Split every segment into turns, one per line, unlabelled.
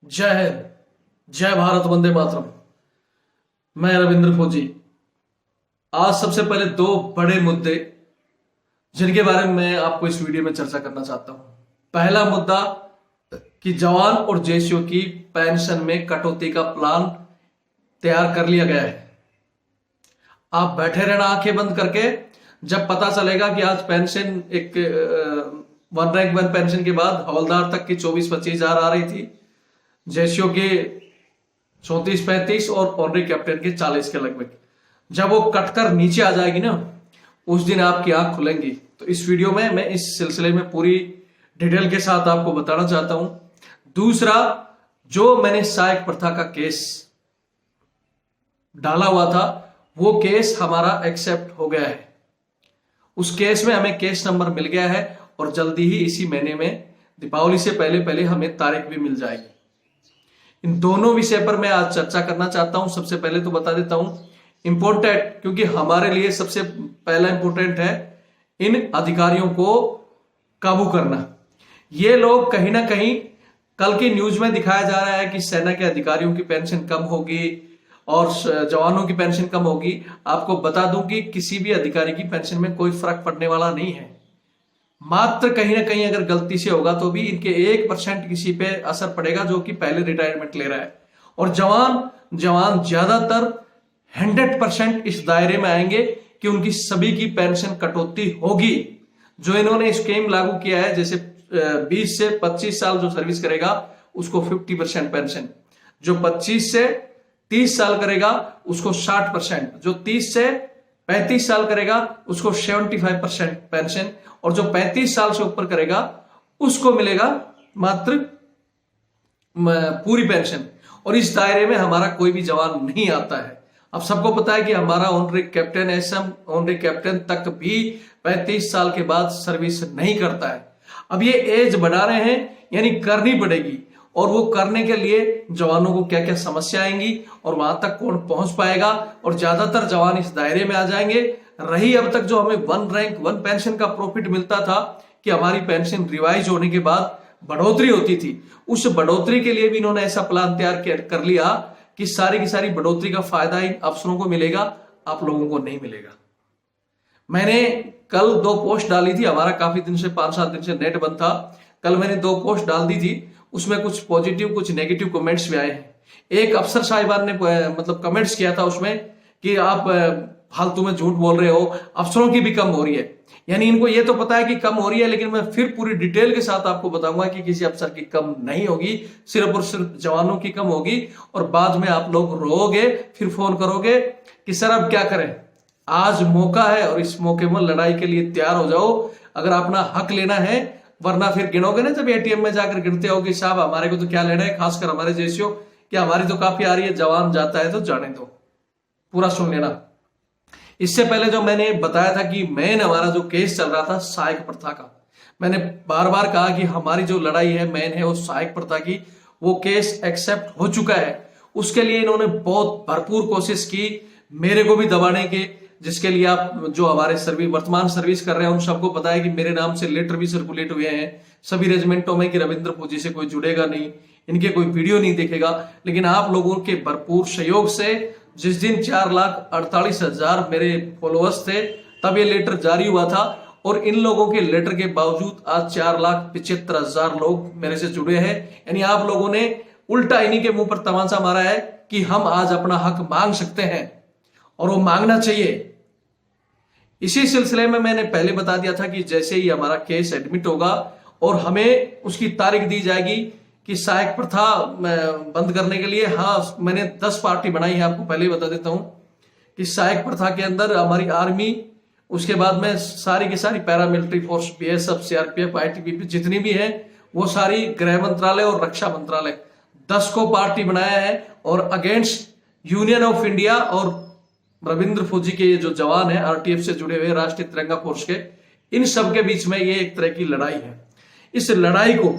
जय हिंद, जय भारत, वंदे मातरम। मैं रविंद्र फौजी। आज सबसे पहले दो बड़े मुद्दे जिनके बारे में मैं आपको इस वीडियो में चर्चा करना चाहता हूं। पहला मुद्दा कि जवान और जेसीओ की पेंशन में कटौती का प्लान तैयार कर लिया गया है। आप बैठे रहना आंखें बंद करके, जब पता चलेगा कि आज पेंशन एक वन रैंक वन पेंशन के बाद हवलदार तक की 24-25 हजार आ रही थी, जेसीओ के 34-35 और ऑनरी कैप्टन के 40 के लगभग। जब वो कटकर नीचे आ जाएगी ना, उस दिन आपकी आंख खुलेंगी। तो इस वीडियो में मैं इस सिलसिले में पूरी डिटेल के साथ आपको बताना चाहता हूं। दूसरा, जो मैंने सहायक प्रथा का केस डाला हुआ था, वो केस हमारा एक्सेप्ट हो गया है। उस केस में हमें केस नंबर मिल गया है और जल्दी ही इसी महीने में दीपावली से पहले पहले हमें तारीख भी मिल जाएगी। इन दोनों विषय पर मैं आज चर्चा करना चाहता हूं। सबसे पहले तो बता देता हूं इंपॉर्टेंट, क्योंकि हमारे लिए सबसे पहला इंपॉर्टेंट है इन अधिकारियों को काबू करना। ये लोग कहीं ना कहीं, कल की न्यूज में दिखाया जा रहा है कि सेना के अधिकारियों की पेंशन कम होगी और जवानों की पेंशन कम होगी। आपको बता दूं कि किसी भी अधिकारी की पेंशन में कोई फर्क पड़ने वाला नहीं है। मात्र कहीं ना कहीं अगर गलती से होगा तो भी इनके 1% किसी पे असर पड़ेगा जो कि पहले रिटायरमेंट ले रहा है। और जवान ज्यादातर 100% इस दायरे में आएंगे कि उनकी सभी की पेंशन कटौती होगी। जो इन्होंने स्कीम लागू किया है, जैसे 20 से 25 साल जो सर्विस करेगा उसको 50% पेंशन, जो 25 से 30 साल करेगा उसको 60%, जो 30 से 35 साल करेगा उसको 75% पेंशन, और जो 35 साल से ऊपर करेगा उसको मिलेगा मात्र पूरी पेंशन। और इस दायरे में हमारा कोई भी जवान नहीं आता है। अब सबको पता है कि हमारा honorary captain, SM honorary captain तक भी 35 साल के बाद सर्विस नहीं करता है। अब ये एज बढ़ा रहे हैं, यानी करनी पड़ेगी। और वो करने के लिए जवानों को क्या क्या समस्या आएंगी और वहां तक कौन पहुंच पाएगा, और ज्यादातर जवान इस दायरे में आ जाएंगे। रही अब तक जो हमें वन रैंक वन पेंशन का प्रॉफिट मिलता था कि हमारी पेंशन रिवाइज होने के बाद बढ़ोतरी होती थी, उस बढ़ोतरी के लिए भी इन्होंने ऐसा प्लान तैयार कर लिया कि सारी की सारी बढ़ोतरी का फायदा इन अफसरों को मिलेगा, आप लोगों को नहीं मिलेगा। मैंने कल 2 पोस्ट डाली थी। हमारा काफी दिन से 5-7 दिन से नेट बंद था। कल मैंने 2 पोस्ट डाल दी थी। उसमें कुछ पॉजिटिव कुछ नेगेटिव कमेंट्स भी आए हैं। एक अफसर साहिबान ने मतलब कमेंट्स किया था उसमें कि आप फालतू में झूठ बोल रहे हो, अफसरों की भी कम हो रही है। यानी इनको ये तो पता है कि कम हो रही है, लेकिन मैं फिर पूरी डिटेल के साथ आपको बताऊंगा कि किसी अफसर की कम नहीं होगी, सिर्फ और सिर्फ जवानों की कम होगी। और बाद में आप लोग रोओगे, फिर फोन करोगे कि सर अब क्या करें। आज मौका है और इस मौके में लड़ाई के लिए तैयार हो जाओ अगर अपना हक लेना है। वरना फिर गिनोगे ना, जब एटीएम में जाकर गिनते हो कि साहब हमारे को तो क्या लेना है, खासकर हमारे जैसियों कि हमारी तो काफी आ रही है, जवान जाता है तो जाने दो। पूरा सुन लेना। इससे पहले जो मैंने बताया था कि मेन हमारा जो केस चल रहा था सहायक प्रथा का, मैंने बार बार कहा कि हमारी जो लड़ाई है मेन है वो सहायक प्रथा की। वो केस एक्सेप्ट हो चुका है। उसके लिए इन्होंने बहुत भरपूर कोशिश की मेरे को भी दबाने के, जिसके लिए आप जो हमारे वर्तमान सर्विस कर रहे हैं उन सबको पता है कि मेरे नाम से लेटर भी सर्कुलेट हुए हैं सभी रेजिमेंटों में कि रविंद्र फौजी से कोई जुड़ेगा नहीं, इनके कोई वीडियो नहीं देखेगा। लेकिन आप लोगों के भरपूर सहयोग से जिस दिन 4,48,000 मेरे फॉलोअर्स थे तब ये लेटर जारी हुआ था, और इन लोगों के लेटर के बावजूद आज 4,75,000 लोग मेरे से जुड़े हैं। यानी आप लोगों ने उल्टा इन्हीं के मुंह पर तमाचा मारा है कि हम आज अपना हक मांग सकते हैं और वो मांगना चाहिए। इसी सिलसिले में मैंने पहले बता दिया था कि जैसे ही हमारा केस एडमिट होगा और हमें उसकी तारीख दी जाएगी कि सहायक प्रथा बंद करने के लिए, हाँ मैंने 10 पार्टी बनाई है। आपको पहले ही बता देता हूं कि सहायक प्रथा के अंदर हमारी आर्मी, उसके बाद में सारी की सारी paramilitary force, BSF, CRPF, ITBP जितनी भी है वो सारी, गृह मंत्रालय और रक्षा मंत्रालय, 10 को पार्टी बनाया है। और अगेंस्ट यूनियन ऑफ इंडिया और रविंद्र फौजी के ये जो जवान है आरटीएफ से जुड़े हुए राष्ट्रीय तिरंगा फोर्स के, इन सब के बीच में ये एक तरह की लड़ाई है। इस लड़ाई को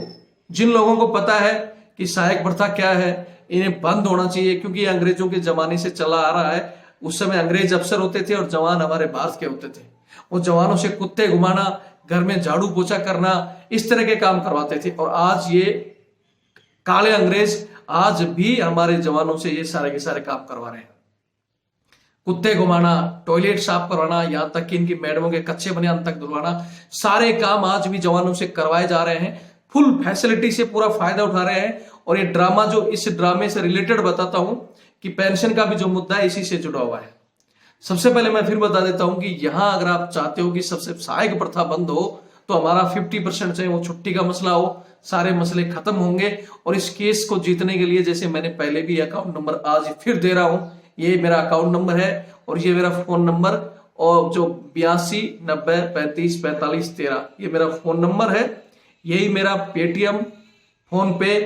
जिन लोगों को पता है कि सहायक प्रथा क्या है, इन्हें बंद होना चाहिए, क्योंकि ये अंग्रेजों के जमाने से चला आ रहा है। उस समय अंग्रेज अफसर होते थे और जवान हमारे भारत के होते थे। वो जवानों से कुत्ते घुमाना, घर में झाड़ू पोछा करना, इस तरह के काम करवाते थे। और आज ये काले अंग्रेज आज भी हमारे जवानों से ये सारे के सारे काम करवा रहे हैं। कुत्ते घुमाना, टॉयलेट साफ करवाना, यहां तक कि इनकी मैडमों के कच्चे बनियान तक धुलवाना, सारे काम आज भी जवानों से करवाए जा रहे हैं। फुल फैसिलिटी से पूरा फायदा उठा रहे हैं। और ये ड्रामा, जो इस ड्रामे से रिलेटेड बताता हूं कि पेंशन का भी जो मुद्दा है इसी से जुड़ा हुआ है। सबसे पहले मैं फिर बता देता हूं कि यहां अगर आप चाहते हो कि सबसे सहायक प्रथा बंद हो तो हमारा 50% चाहे वो छुट्टी का मसला हो, सारे मसले खत्म होंगे। और इस केस को जीतने के लिए, जैसे मैंने पहले भी अकाउंट नंबर आज फिर दे रहा हूं, ये मेरा अकाउंट नंबर है और ये मेरा फोन नंबर, और जो 82 90 35 45 13 ये मेरा फोन नंबर है। यही मेरा पेटीएम, फोन पे,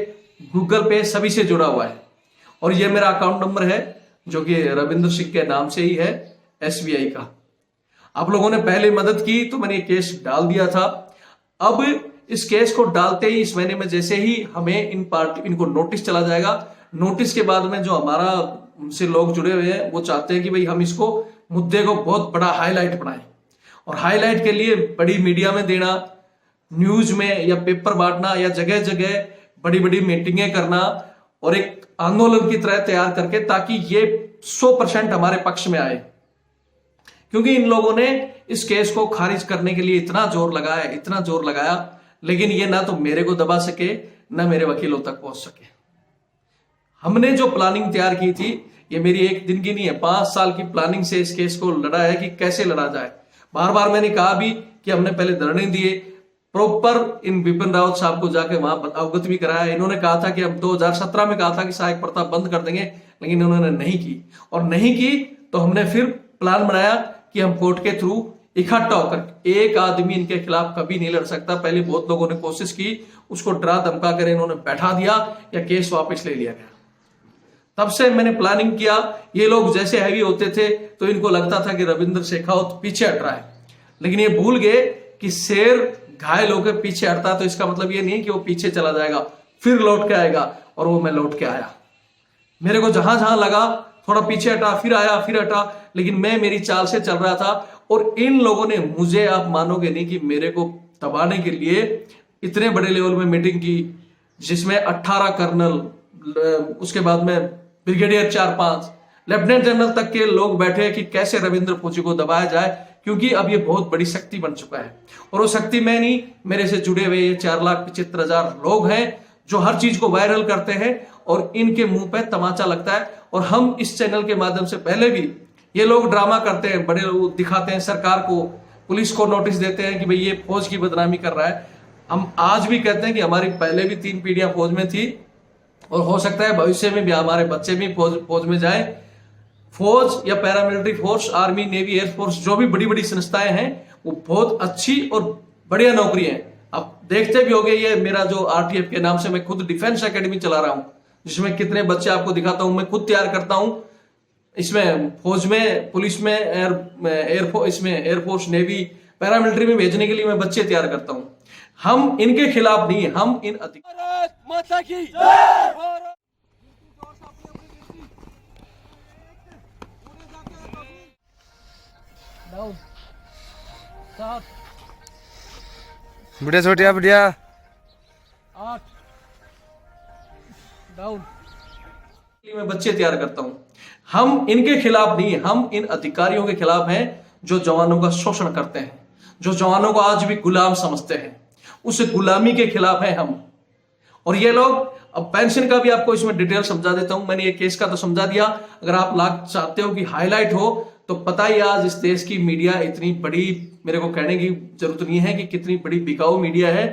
गूगल पे सभी से जुड़ा हुआ है। और ये मेरा अकाउंट नंबर है जो कि रविंद्र सिंह के नाम से ही है, SBI का। आप लोगों ने पहले मदद की तो मैंने ये केस डाल दिया था। अब इस केस को डालते ही इस महीने में जैसे ही हमें इनको नोटिस चला जाएगा, नोटिस के बाद में जो हमारा उनसे लोग जुड़े हुए हैं वो चाहते हैं कि भाई हम इसको मुद्दे को बहुत बड़ा हाईलाइट बनाएं। और हाईलाइट के लिए बड़ी मीडिया में देना, न्यूज में या पेपर बांटना, या जगह जगह बड़ी बड़ी मीटिंगें करना और एक आंदोलन की तरह तैयार करके, ताकि ये 100% हमारे पक्ष में आए। क्योंकि इन लोगों ने इस केस को खारिज करने के लिए इतना जोर लगाया, लेकिन ये ना तो मेरे को दबा सके ना मेरे वकीलों तक पहुंच सके। हमने जो प्लानिंग तैयार की थी, ये मेरी एक दिन की नहीं है, 5 साल की प्लानिंग से इस केस को लड़ा है कि कैसे लड़ा जाए। बार बार मैंने कहा भी कि हमने पहले धरने दिए, प्रॉपर इन विपिन रावत साहब को जाके वहां अवगत भी कराया। इन्होंने कहा था कि हम 2017 में कहा था कि सहायक प्रथा बंद कर देंगे, लेकिन इन्होंने नहीं की। और नहीं की तो हमने फिर प्लान बनाया कि हम कोर्ट के थ्रू इकट्ठा होकर, एक आदमी इनके खिलाफ कभी नहीं लड़ सकता। पहले बहुत लोगों ने कोशिश की, उसको डरा धमका कर इन्होंने बैठा दिया या केस वापस ले लिया गया। तब से मैंने प्लानिंग किया। ये लोग जैसे हैवी होते थे तो इनको लगता था कि रविंद्र शेखावत पीछे हट रहा है, लेकिन ये भूल गए कि शेर घायल होकर पीछे हटता तो इसका मतलब ये नहीं है कि वो पीछे चला जाएगा, फिर लौट के आएगा। और वो मैं लौट के आया। मेरे को जहां जहां लगा थोड़ा पीछे हटा, फिर आया, फिर हटा, लेकिन मैं मेरी चाल से चल रहा था। और इन लोगों ने मुझे, आप मानोगे नहीं, कि मेरे को दबाने के लिए इतने बड़े लेवल में मीटिंग की, जिसमें 18 कर्नल, उसके बाद में ब्रिगेडियर 4-5 लेफ्टिनेंट जनरल तक के लोग बैठे कि कैसे रविंद्र फौजी को दबाया जाए। क्योंकि अब ये बहुत बड़ी शक्ति बन चुका है। और वो शक्ति में नहीं, मेरे से जुड़े हुए ये 4,75,000 लोग हैं जो हर चीज को वायरल करते हैं और इनके मुंह पे तमाचा लगता है। और हम इस चैनल के माध्यम से, पहले भी ये लोग ड्रामा करते हैं, बड़े दिखाते हैं, सरकार को, पुलिस को नोटिस देते हैं कि भाई ये फौज की बदनामी कर रहा है। हम आज भी कहते हैं कि हमारी पहले भी 3 पीढ़ियां फौज में थी और हो सकता है भविष्य में भी हमारे बच्चे भी फौज में जाए। फौज या paramilitary force, army, navy, air force, जो भी बड़ी बड़ी संस्थाएं हैं, वो बहुत अच्छी और बढ़िया नौकरी है। आप देखते भी होंगे, ये मेरा जो RTF के नाम से मैं खुद डिफेंस एकेडमी चला रहा हूं, जिसमें कितने बच्चे आपको दिखाता हूं, मैं खुद तैयार करता हूं। इसमें फौज में, पुलिस में, एयरफोर्स, नेवी, पैरामिलिट्री में भेजने के लिए मैं बच्चे तैयार करता हूं। हम इनके खिलाफ नहीं, हम इन माता की डाउन 7
बढ़िया छोटिया बढ़िया
8 डाउन मैं बच्चे तैयार करता हूं। हम इनके खिलाफ नहीं, हम इन अधिकारियों के खिलाफ हैं जो जवानों का शोषण करते हैं, जो जवानों को आज भी गुलाम समझते हैं। उस गुलामी के खिलाफ हैं हम। और ये लोग, अब पेंशन का भी आपको इसमें डिटेल समझा देता हूं। मैंने ये केस का तो समझा दिया। अगर आप चाहते हो कि हाईलाइट हो तो पता ही, आज इस देश की मीडिया इतनी बड़ी, मेरे को कहने की जरूरत नहीं है कि कितनी बड़ी बिकाऊ मीडिया है।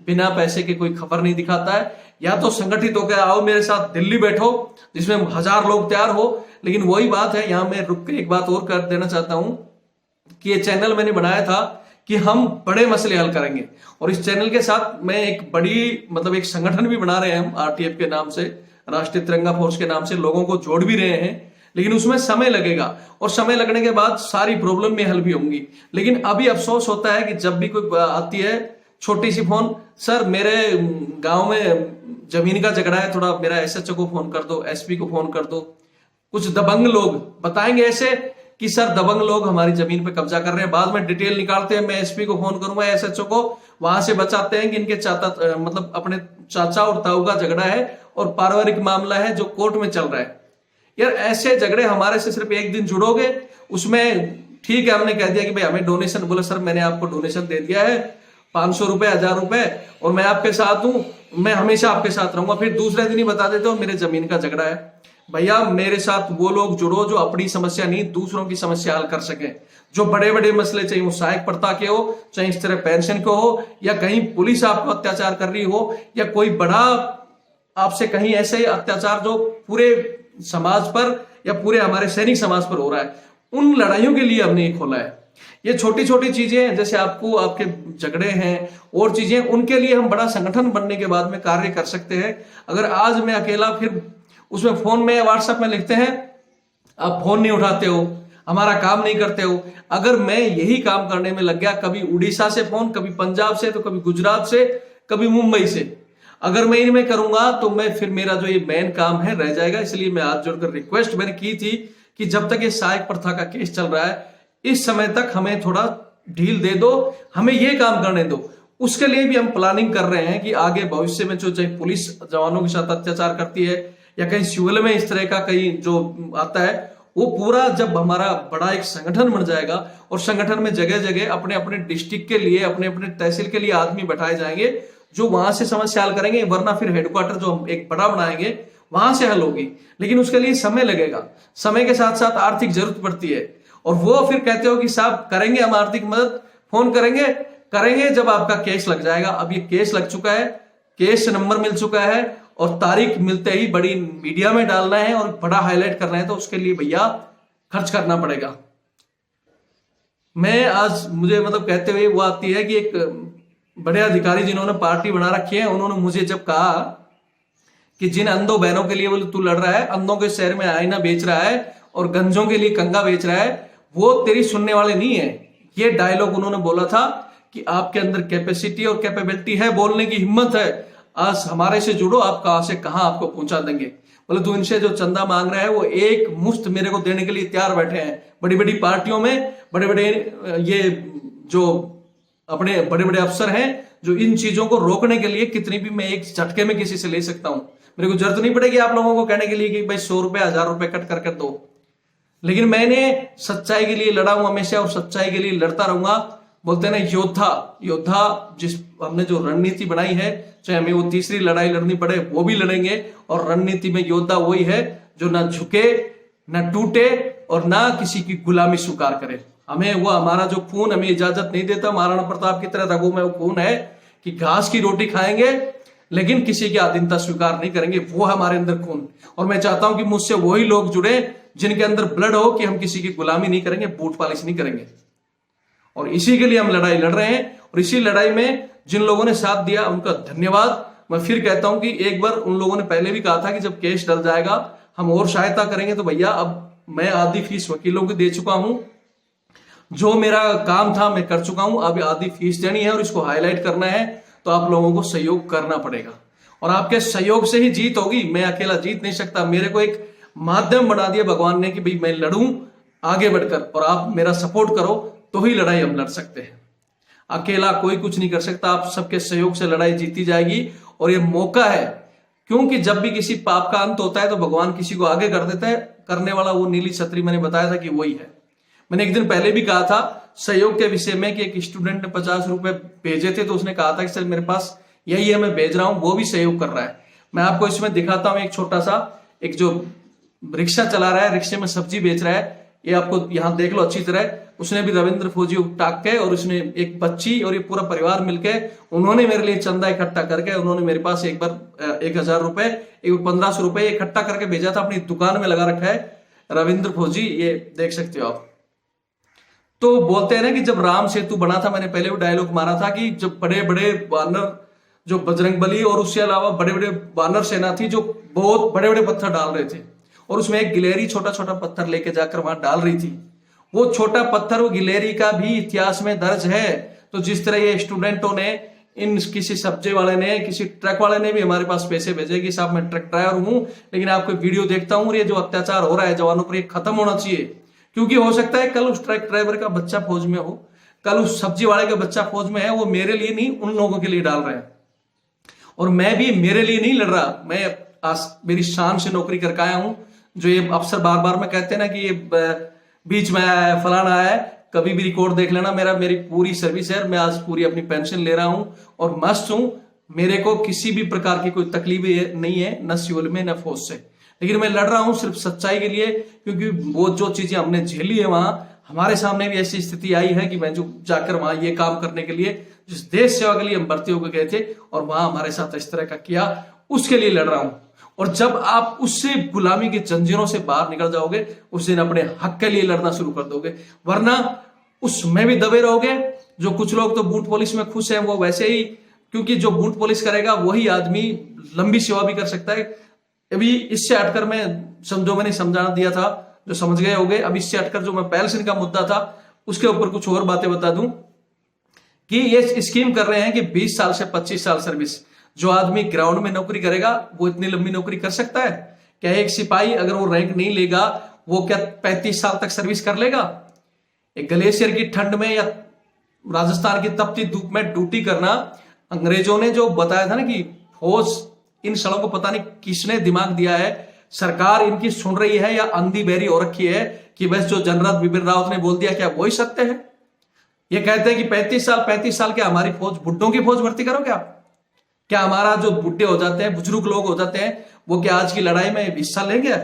बिना पैसे के कोई खबर नहीं दिखाता है। या तो संगठित होकर आओ, मेरे साथ दिल्ली बैठो, जिसमें 1000 लोग तैयार हो। लेकिन वही बात है, यहां मैं रुक के एक बात और कर देना चाहता हूं कि ये चैनल मैंने बनाया था कि हम बड़े मसले हल करेंगे। और इस चैनल के साथ मैं एक बड़ी, मतलब एक संगठन भी बना रहे हैं हम, RTF के नाम से, राष्ट्रीय तिरंगा फोर्स के नाम से, लोगों को जोड़ भी रहे हैं। लेकिन उसमें समय लगेगा और समय लगने के बाद सारी प्रॉब्लम में हल भी होंगी। लेकिन अभी अफसोस होता है कि जब भी कोई आती है छोटी सी फोन, सर मेरे गांव में जमीन का झगड़ा है, थोड़ा मेरा SHO को फोन कर दो, SP को फोन कर दो। कुछ दबंग लोग बताएंगे ऐसे कि सर दबंग लोग हमारी जमीन पे कब्जा कर रहे हैं। बाद में डिटेल निकालते हैं, मैं SP को फोन करूंगा, SHO को, वहां से बचाते हैं कि इनके चाचा, मतलब अपने चाचा और ताऊ का झगड़ा है और पारिवारिक मामला है जो कोर्ट में चल रहा है। यार ऐसे झगड़े हमारे से सिर्फ एक दिन जुड़ोगे, उसमें ठीक है हमने कह दिया कि भाई हमें डोनेशन, बोले सर मैंने आपको डोनेशन दे दिया है 500 रुपए 1000 रुपए और मैं आपके साथ हूं, मैं हमेशा आपके साथ रहूंगा, फिर दूसरे दिन ही बता देते हो मेरे जमीन का झगड़ा है। भैया मेरे साथ वो लोग जुड़ो जो अपनी समस्या नहीं दूसरों की समस्या हल कर सके, जो बड़े बड़े मसले, चाहे वो सहायक प्रथा के हो, चाहे इस तरह पेंशन के हो, या कहीं पुलिस आपको अत्याचार कर रही हो, या कोई बड़ा आपसे कहीं ऐसे अत्याचार जो पूरे समाज पर या पूरे हमारे सैनिक समाज पर हो रहा है, उन लड़ाइयों के लिए हमने ये खोला है। ये छोटी छोटी चीजें जैसे आपको आपके झगड़े हैं और चीजें, उनके लिए हम बड़ा संगठन बनने के बाद में कार्य कर सकते हैं। अगर आज मैं अकेला, फिर उसमें फोन में व्हाट्सएप में लिखते हैं, आप फोन नहीं उठाते हो, हमारा काम नहीं करते हो। अगर मैं यही काम करने में लग गया, कभी उड़ीसा से फोन, कभी पंजाब से, तो कभी गुजरात से, कभी मुंबई से, अगर मैं इनमें करूंगा तो मैं फिर मेरा जो ये मेन काम है रह जाएगा। इसलिए मैं हाथ जोड़कर रिक्वेस्ट मैंने की थी कि जब तक ये सहायक प्रथा का केस चल रहा है, इस समय तक हमें थोड़ा ढील दे दो, हमें ये काम करने दो। उसके लिए भी हम प्लानिंग कर रहे हैं कि आगे भविष्य में जो चाहे पुलिस जवानों के साथ अत्याचार करती है या कहीं सिविल में इस तरह का कहीं जो आता है, वो पूरा जब हमारा बड़ा एक संगठन बन जाएगा और संगठन में जगह जगह अपने अपने डिस्ट्रिक्ट के लिए, अपने अपने तहसील के लिए आदमी बैठाए जाएंगे जो वहां से समस्या हल करेंगे, वरना फिर हेडक्वार्टर जो हम एक बड़ा बनाएंगे वहां से हल होगी। लेकिन उसके लिए समय लगेगा, समय के साथ साथ आर्थिक जरूरत पड़ती है। और वो फिर कहते हो कि साहब करेंगे हम आर्थिक मदद, फोन करेंगे जब आपका केस लग जाएगा। अब ये केस लग चुका है, केस नंबर मिल चुका है और तारीख मिलते ही बड़ी मीडिया में डालना है और बड़ा हाईलाइट करना है, तो उसके लिए भैया खर्च करना पड़ेगा। मैं आज मुझे मतलब कहते हुए वो आती है कि एक बड़े अधिकारी जिन्होंने पार्टी बना रखी है, उन्होंने मुझे जब कहा कि जिन अंधों बहनों के लिए बोले तू लड़ रहा है, अंधों के शहर में आईना बेच रहा है और गंजों के लिए कंगा बेच रहा है, वो तेरी सुनने वाले नहीं है। ये डायलॉग उन्होंने बोला था कि आपके अंदर कैपेसिटी और कैपेबिलिटी है, बोलने की हिम्मत है, आज हमारे से जुड़ो, आप कहां से कहां आपको पहुंचा देंगे। बोले तू इनसे जो चंदा मांग रहा है वो एक मुश्त मेरे को देने के लिए तैयार बैठे हैं। बड़ी बड़ी पार्टियों में बड़े बड़े ये जो अपने बड़े बड़े अफसर हैं जो इन चीजों को रोकने के लिए कितनी भी मैं एक झटके में किसी से ले सकता हूं। मेरे को जरूरत नहीं पड़ेगी आप लोगों को कहने के लिए कि भाई 100 रुपए 1000 रुपए कट करके दो। लेकिन मैंने सच्चाई के लिए लड़ा हूं हमेशा और सच्चाई के लिए लड़ता रहूंगा। बोलते हैं ना योद्धा जिस हमने जो रणनीति बनाई है, चाहे हमें वो तीसरी लड़ाई लड़नी पड़े वो भी लड़ेंगे। और रणनीति में योद्धा वही है जो ना झुके, ना टूटे और ना किसी की गुलामी स्वीकार करे। हमें वो हमारा जो खून हमें इजाजत नहीं देता, महाराणा प्रताप की तरह रघु में वो खून है कि घास की रोटी खाएंगे लेकिन किसी की अधीनता स्वीकार नहीं करेंगे, वो हमारे अंदर खून। और मैं चाहता हूं कि मुझसे वही लोग जुड़े जिनके अंदर ब्लड हो कि हम किसी की गुलामी नहीं करेंगे, बूट पालिश नहीं करेंगे। और इसी के लिए हम लड़ाई लड़ रहे हैं और इसी लड़ाई में जिन लोगों ने साथ दिया उनका धन्यवाद। मैं फिर कहता हूं कि एक बार उन लोगों ने पहले भी कहा था कि जब केस डल जाएगा हम और सहायता करेंगे, तो भैया अब मैं आधी फीस वकीलों को दे चुका हूं, जो मेरा काम था मैं कर चुका हूं, अब आधी फीस देनी है और इसको हाईलाइट करना है, तो आप लोगों को सहयोग करना पड़ेगा। और आपके सहयोग से ही जीत होगी, मैं अकेला जीत नहीं सकता। मेरे को एक माध्यम बना दिया भगवान ने कि भाई मैं लड़ूं आगे बढ़कर और आप मेरा सपोर्ट करो तो ही लड़ाई हम लड़ सकते हैं। अकेला कोई कुछ नहीं कर सकता, आप सबके सहयोग से लड़ाई जीती जाएगी। और ये मौका है, क्योंकि जब भी किसी पाप का अंत होता है तो भगवान किसी को आगे कर देता है, करने वाला वो नीली छतरी मैंने बताया था कि वही है। मैंने एक दिन पहले भी कहा था सहयोग के विषय में कि एक स्टूडेंट ने 50 रुपए भेजे थे, तो उसने कहा था कि सर मेरे पास यही है मैं भेज रहा हूं, वो भी सहयोग कर रहा है। मैं आपको इसमें दिखाता हूं एक छोटा सा, एक जो रिक्शा चला रहा है, रिक्शे में सब्जी बेच रहा है, ये आपको यहाँ देख लो अच्छी तरह। उसने भी रविंद्र फौजी टाक के और उसने एक बच्ची और ये पूरा परिवार मिलके उन्होंने मेरे लिए चंदा इकट्ठा करके उन्होंने मेरे पास एक बार 1000 रुपए, एक 1500 रुपए इकट्ठा करके भेजा था, अपनी दुकान में लगा रखा है रविंद्र फौजी, ये देख सकते हो आप। तो बोलते हैं ना कि जब राम सेतु बना था, मैंने पहले भी डायलॉग मारा था कि जब बड़े बड़े वानर जो बजरंगबली और उसके अलावा बड़े बड़े वानर सेना थी जो बहुत बड़े बड़े पत्थर डाल रहे थे और उसमें एक गिलेरी छोटा छोटा पत्थर लेके जाकर वहां डाल रही थी। वो छोटा पत्थर, वो गिलेरी का भी इतिहास में दर्ज है। तो जिस तरह ये स्टूडेंटों ने, इन किसी सब्जी वाले ने, किसी ट्रक वाले ने भी हमारे पास पैसे भेजे कि साहब मैं ट्रक ड्राइवर हूं लेकिन आपको वीडियो देखता हूं, ये जो अत्याचार हो रहा है जवानों पर, ये खत्म होना चाहिए। क्योंकि हो सकता है कल उस ट्रक ड्राइवर का बच्चा फौज में हो, कल उस सब्जी वाले का बच्चा फौज में है, वो मेरे लिए नहीं उन लोगों के लिए डाल रहे हैं। और मैं भी मेरे लिए नहीं लड़ रहा, मैं आज मेरी शान से नौकरी करके आया हूं। जो ये अफसर बार बार में कहते हैं ना कि ये बीच में आया है, फलाना आया है, कभी भी रिकॉर्ड देख लेना, मेरी पूरी सर्विस है। मैं आज पूरी अपनी पेंशन ले रहा हूं और मस्त हूं। मेरे को किसी भी प्रकार की कोई तकलीफ नहीं है, न सिविल में न फौज से। लेकिन मैं लड़ रहा हूं सिर्फ सच्चाई के लिए, क्योंकि वो जो चीजें हमने झेली है वहां, हमारे सामने भी ऐसी स्थिति आई है कि मैं जो जाकर वहां ये काम करने के लिए, जिस देश सेवा के लिए हम भर्ती होकर गए थे और वहां हमारे साथ इस तरह का किया, उसके लिए लड़ रहा हूं। और जब आप उससे गुलामी की जंजीरों से बाहर निकल जाओगे, उस दिन अपने हक के लिए लड़ना शुरू कर दोगे, वरना उसमें भी दबे रहोगे। जो कुछ लोग तो बूट पुलिस में खुश हैं, वो वैसे ही, क्योंकि जो बूट पुलिस करेगा वही आदमी लंबी सेवा भी कर सकता है। अभी इससे हटकर मैं समझो, मैंने समझाना दिया था, जो समझ गए होंगे। अब इससे हटकर जो मैं पेंशन का मुद्दा था उसके ऊपर कुछ और बातें बता दूं कि ये स्कीम कर रहे हैं कि 20 साल से 25 साल सर्विस, जो आदमी ग्राउंड में नौकरी करेगा वो इतनी लंबी नौकरी कर सकता है क्या? एक सिपाही अगर वो रैंक नहीं लेगा, वो क्या 35 साल तक सर्विस कर लेगा? एक ग्लेशियर की ठंड में या राजस्थान की तपती धूप में ड्यूटी करना, अंग्रेजों ने जो बताया था ना कि फौज, इन सड़ों को पता नहीं किसने दिमाग दिया है, सरकार इनकी सुन रही है या अंधी बहरी हो रखी है कि बस जो जनरल बिपिन रावत ने बोल दिया क्या वही सत्य है? ये कहते हैं कि 35 साल के हमारी फौज, बुड्ढों की फौज भर्ती करोगे आप? क्या हमारा जो बुढ़े हो जाते हैं, बुजुर्ग लोग हो जाते हैं, वो क्या आज की लड़ाई में हिस्सा लेंगे?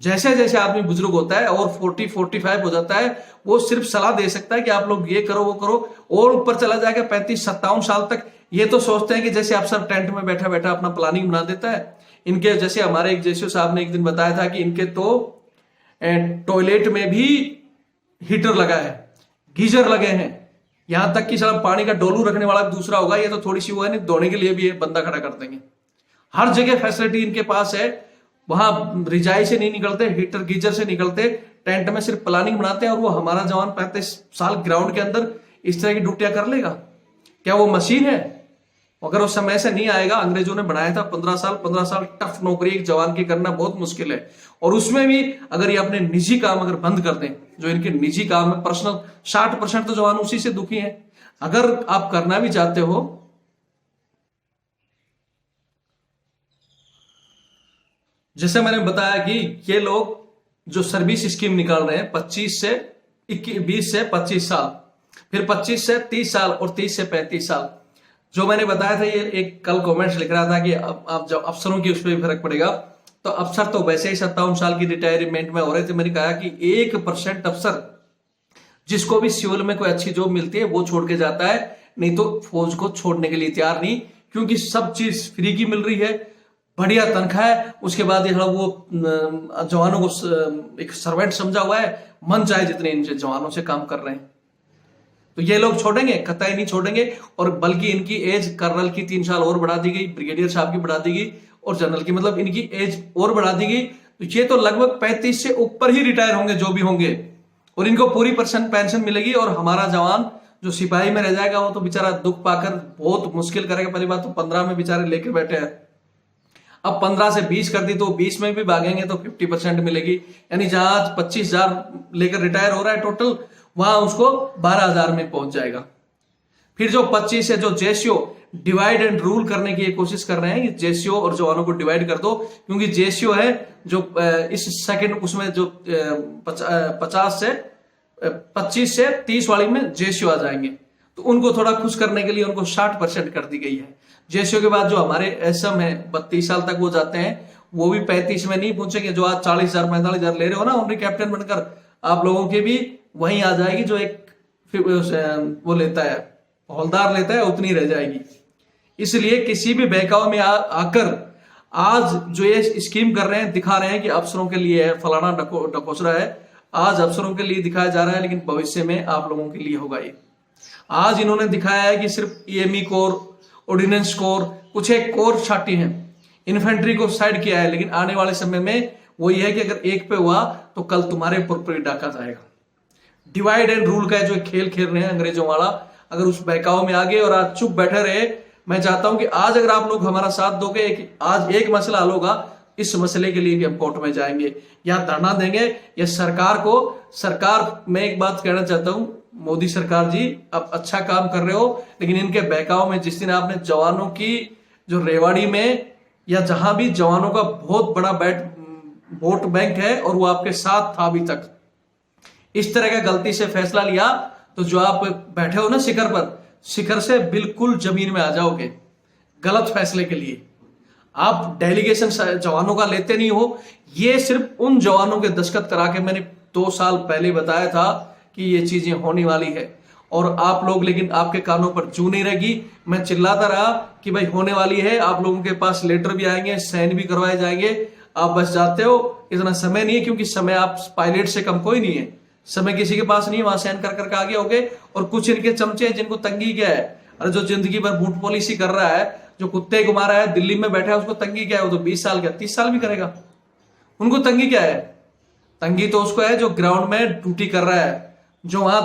जैसे जैसे आदमी बुजुर्ग होता है और 40-45 हो जाता है, वो सिर्फ सलाह दे सकता है कि आप लोग ये करो वो करो, और ऊपर चला जाएगा 35-57 साल तक। ये तो सोचते हैं कि जैसे अफसर टेंट में बैठा बैठा अपना प्लानिंग बना देता है। इनके जैसे हमारे एक जेसीओ साहब ने एक दिन बताया था कि इनके तो टॉयलेट में भी हीटर लगा है, गीजर लगे हैं, यहां तक कि साला पानी का डोलू रखने वाला दूसरा होगा। ये तो थोड़ी सी वो है, नहीं धोने के लिए भी बंदा खड़ा कर देंगे। हर जगह फैसिलिटी इनके पास है। वहां रिजाई से नहीं निकलते, हीटर गीजर से निकलते, टेंट में सिर्फ प्लानिंग बनाते हैं। और वो हमारा जवान 35 साल ग्राउंड के अंदर इस तरह की ड्यूटियां कर लेगा? क्या वो मशीन है? अगर उस समय से नहीं आएगा, अंग्रेजों ने बनाया था 15 साल टफ नौकरी एक जवान की करना बहुत मुश्किल है। और उसमें भी अगर ये अपने निजी काम अगर बंद कर दें, जो इनके निजी काम है पर्सनल, 60% तो जवान उसी से दुखी हैं। अगर आप करना भी चाहते हो, जैसे मैंने बताया कि ये लोग जो सर्विस स्कीम निकाल रहे हैं 20 से 25 साल, फिर 25 से 30 साल और 30 से 35 साल, जो मैंने बताया था, ये एक कल कमेंट्स लिख रहा था कि अब आप जब अफसरों की उस पर भी फर्क पड़ेगा, तो अफसर तो वैसे ही 57 साल की रिटायरमेंट में हो रहे थे। मैंने कहा कि 1% अफसर जिसको भी सिविल में कोई अच्छी जॉब मिलती है वो छोड़ के जाता है, नहीं तो फौज को छोड़ने के लिए तैयार नहीं, क्योंकि सब चीज फ्री की मिल रही है, बढ़िया तनख्वाह है। उसके बाद ये वो जवानों को एक सर्वेंट समझा हुआ है, मन चाहे जितने इन जवानों से काम कर रहे हैं। तो ये लोग छोड़ेंगे? कतई नहीं छोड़ेंगे। और बल्कि इनकी एज कर्नल की 3 साल और बढ़ा दी गई, ब्रिगेडियर साहब की बढ़ा दी गई, और जनरल की, मतलब इनकी एज और बढ़ा दी गई। तो ये तो लगभग 35 से ऊपर ही रिटायर होंगे जो भी होंगे, और इनको पूरी पेंशन मिलेगी। और हमारा जवान जो सिपाही में रह जाएगा वो तो बेचारा दुख पाकर बहुत मुश्किल करेगा। पहली बात तो 15 में बेचारे लेके बैठे हैं, अब 15 से 20 कर दी तो 20 में भी भागेंगे तो 50% मिलेगी। यानी जहां 25,000 लेकर रिटायर हो रहा है टोटल, वहां उसको 12,000 में पहुंच जाएगा। फिर जो 25 है, जो जेसीओ डिवाइड एंड रूल करने की कोशिश कर रहे हैं, जेसीओ और जवानों को डिवाइड कर दो, क्योंकि जेसीओ है जो इस सेकंड उसमें जो 25 से 30 वाली में जेसीओ आ जाएंगे, तो उनको थोड़ा खुश करने के लिए उनको 60% कर दी गई है। जेसीओ के बाद जो हमारे एसएम है 32 साल तक वो जाते हैं, वो भी 35 में नहीं पहुंचेंगे। जो आज 40,000 45,000 ले रहे हो ना ऑनरी कैप्टन बनकर, आप लोगों की भी वहीं आ जाएगी। जो एक वो लेता है, हौलदार लेता है, उतनी रह जाएगी। इसलिए किसी भी बहकावे में आकर आज जो ये स्कीम कर रहे हैं, दिखा रहे हैं कि अफसरों के लिए है, फलाना डकोसरा है, आज अफसरों के लिए दिखाया जा रहा है, लेकिन भविष्य में आप लोगों के लिए होगा ये। आज इन्होंने दिखाया है कि सिर्फ ईएमई कोर, ऑर्डिनेंस कोर, कुछ एक कोर छाटी है, इन्फेंट्री को साइड किया है, लेकिन आने वाले समय में वो ये है कि अगर एक पे हुआ तो कल तुम्हारे ऊपर पर डाका जाएगा। डिवाइड एंड रूल का जो खेल खेल रहे हैं अंग्रेजों वाला, अगर उस बहकाव में आ गए और आज चुप बैठे रहे, मैं चाहता हूं कि आज अगर आप लोग हमारा साथ दोगे, आज एक मसला हल होगा, इस मसले के लिए भी हम कोर्ट में जाएंगे या धरना देंगे या सरकार में एक बात कहना चाहता हूं, मोदी सरकार जी आप अच्छा काम कर रहे हो, लेकिन इनके बहकाव में जिस दिन आपने जवानों की जो रेवाड़ी में या जहां भी जवानों का बहुत बड़ा वोट बैंक है और वो आपके साथ था अभी तक, इस तरह का गलती से फैसला लिया तो जो आप बैठे हो ना शिखर पर, शिखर से बिल्कुल जमीन में आ जाओगे गलत फैसले के लिए। आप डेलीगेशन जवानों का लेते नहीं हो। ये सिर्फ उन जवानों के दस्तखत करा के मैंने 2 साल पहले बताया था कि ये चीजें होने वाली है, और आप लोग, लेकिन आपके कानों पर जू नहीं रहेगी। मैं चिल्लाता रहा कि भाई होने वाली है, आप लोगों के पास लेटर भी आएंगे, साइन भी करवाए जाएंगे, आप बस जाते हो। इतना समय नहीं है, क्योंकि समय आप पायलट से कम कोई नहीं है, समय किसी के पास नहीं, वहां साइन कर करके आगे होगे। और कुछ इनके चमचे हैं जिनको तंगी क्या है, अरे जो जिंदगी भर बूट पॉलिसी कर रहा है, जो कुत्ते घुमा रहा है, दिल्ली में बैठा है, उसको तंगी क्या है? वो तो 20 साल का 30 साल भी करेगा। उनको तंगी क्या है? तंगी तो उसको है जो ग्राउंड में ड्यूटी कर रहा है, जो वहां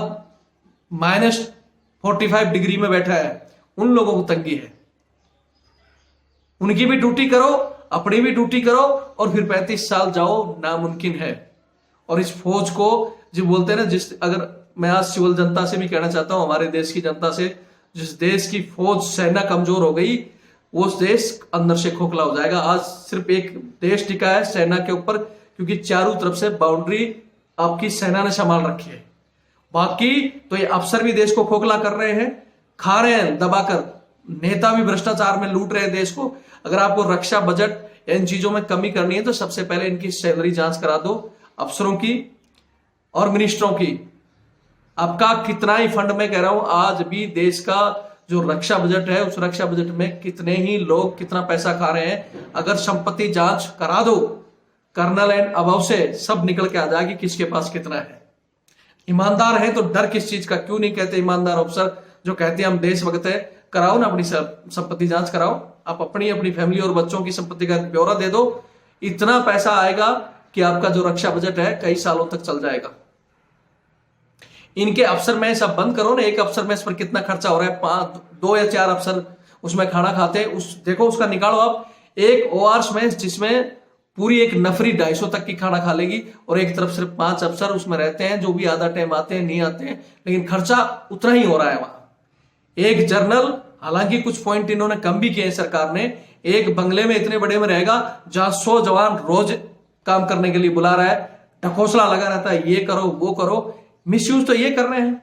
-45 डिग्री में बैठा है, उन लोगों को तंगी है। उनकी भी ड्यूटी करो, अपनी भी ड्यूटी करो, और फिर 35 साल जाओ, नामुमकिन है। और इस फौज को जो बोलते हैं ना, अगर मैं आज सिविल जनता से भी कहना चाहता हूं, हमारे देश की जनता से, जिस देश की फौज सेना कमजोर हो गई, वो देश अंदर से खोखला हो जाएगा। आज सिर्फ एक देश टिका है सेना के ऊपर, क्योंकि चारों तरफ से बाउंड्री आपकी सेना ने संभाल रखी है। बाकी तो ये अफसर भी देश को खोखला कर रहे हैं, खा रहे हैं दबाकर। नेता भी भ्रष्टाचार में लूट रहे हैं देश को। अगर आपको रक्षा बजट इन चीजों में कमी करनी है तो सबसे पहले इनकी सैलरी जांच करा दो, अफसरों की और मिनिस्टरों की। आपका कितना ही फंड में कह रहा हूं, आज भी देश का जो रक्षा बजट है, उस रक्षा बजट में कितने ही लोग कितना पैसा खा रहे हैं। अगर संपत्ति जांच करा दो, कर्नल एंड अबव से सब निकल के आ जाएगी किसके पास कितना है। ईमानदार है तो डर किस चीज का? क्यों नहीं कहते ईमानदार अफसर जो कहते हैं हम देशभक्त है? कराओ ना, अपनी संपत्ति जांच कराओ। आप अपनी फैमिली और बच्चों की संपत्ति का ब्यौरा दे दो। इतना पैसा आएगा कि आपका जो रक्षा बजट है कई सालों तक चल जाएगा। इनके अफसर में सब बंद करो ना। एक अफसर में इस पर कितना खर्चा हो रहा है? 2 या 4 अफसर उसमें खाना खाते हैं। देखो उसका निकालो आप। एक ओआरएस में जिसमें पूरी एक नफरी 250 तक की खाना खा लेगी, और एक तरफ सिर्फ 5 अफसर उसमें रहते हैं, जो भी आधा टाइम आते हैं, नहीं आते हैं, लेकिन खर्चा उतना ही हो रहा है वहां। एक जर्नल, हालांकि कुछ पॉइंट इन्होंने कम भी किए हैं सरकार ने, एक बंगले में इतने बड़े में रहेगा जहां 100 जवान रोज काम करने के लिए बुला रहा है, ढकोसला लगा रहता है, ये करो वो करो। मिसयूज तो ये कर रहे हैं।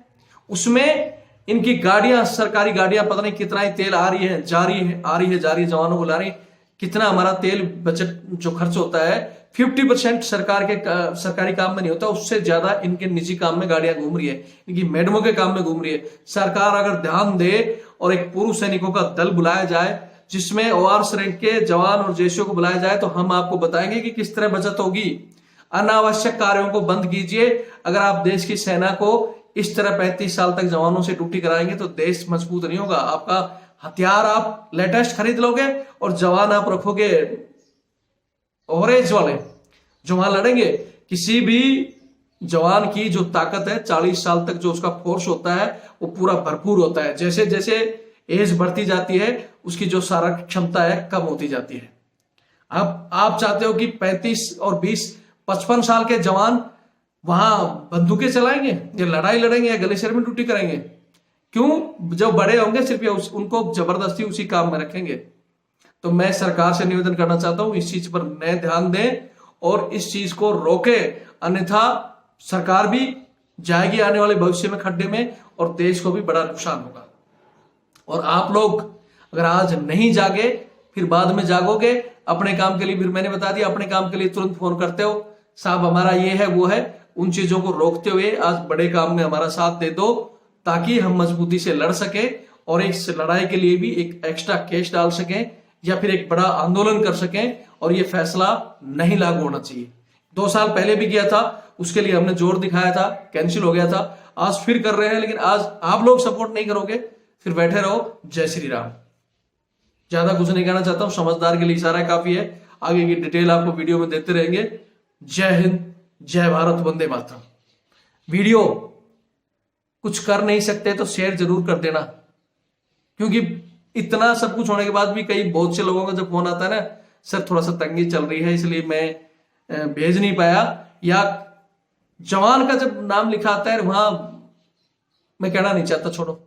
उसमें इनकी गाड़ियां, सरकारी गाड़ियां, पता नहीं कितना ही तेल आ रही है, जा रही है, जवानों को ला रही। कितना हमारा तेल बचत जो खर्च होता है, 50% सरकारी काम में नहीं होता, उससे ज्यादा इनके निजी काम में गाड़ियां घूम रही है, इनकी मैडमों के काम में घूम रही है। सरकार अगर ध्यान दे और एक पूर्व सैनिकों का दल बुलाया जाए, जिसमें ओआरएस रैंक के जवान और जैशियों को बुलाया जाए, तो हम आपको बताएंगे कि किस तरह बचत होगी। अनावश्यक कार्यों को बंद कीजिए। अगर आप देश की सेना को इस तरह 35 साल तक जवानों से ड्यूटी कराएंगे तो देश मजबूत नहीं होगा। आपका हथियार आप लेटेस्ट खरीद लोगे और जवान आप रखोगे ऑरेंज वाले, जो वहां लड़ेंगे। किसी भी जवान की जो ताकत है, 40 साल तक जो उसका फोर्स होता है, वो पूरा भरपूर होता है। जैसे जैसे एज बढ़ती जाती है, उसकी जो सारा क्षमता है कम होती जाती है। अब आप चाहते हो कि 35 और 20, 55 साल के जवान वहां बंदूकें चलाएंगे, या लड़ाई लड़ेंगे, या ग्लेशियर में ड्यूटी करेंगे? क्यों? जब बड़े होंगे सिर्फ उनको जबरदस्ती उसी काम में रखेंगे। तो मैं सरकार से निवेदन करना चाहता हूं, इस चीज पर नए ध्यान दें और इस चीज को रोके, अन्यथा सरकार भी जाएगी आने वाले भविष्य में खड्डे में, और देश को भी बड़ा नुकसान होगा। और आप लोग अगर आज नहीं जागे, फिर बाद में जागोगे अपने काम के लिए। फिर मैंने बता दिया, अपने काम के लिए तुरंत फोन करते हो, साहब हमारा ये है वो है। उन चीजों को रोकते हुए आज बड़े काम में हमारा साथ दे दो, ताकि हम मजबूती से लड़ सके और इस लड़ाई के लिए भी एक एक्स्ट्रा केस डाल सकें, या फिर एक बड़ा आंदोलन कर सकें, और ये फैसला नहीं लागू होना चाहिए। 2 साल पहले भी किया था, उसके लिए हमने जोर दिखाया था, कैंसिल हो गया था। आज फिर कर रहे हैं, लेकिन आज आप लोग सपोर्ट नहीं करोगे, फिर बैठे रहो। जय श्री राम। ज्यादा कुछ नहीं कहना चाहता हूं, समझदार के लिए इशारा काफी है। आगे की डिटेल आपको वीडियो में देते रहेंगे। जय हिंद, जय भारत, वंदे मातरम। वीडियो कुछ कर नहीं सकते तो शेयर जरूर कर देना, क्योंकि इतना सब कुछ होने के बाद भी बहुत से लोगों का जब फोन आता है ना, सर थोड़ा सा तंगी चल रही है इसलिए मैं भेज नहीं पाया, या जवान का जब नाम लिखा आता है वहां मैं कहना नहीं चाहता, छोड़ो।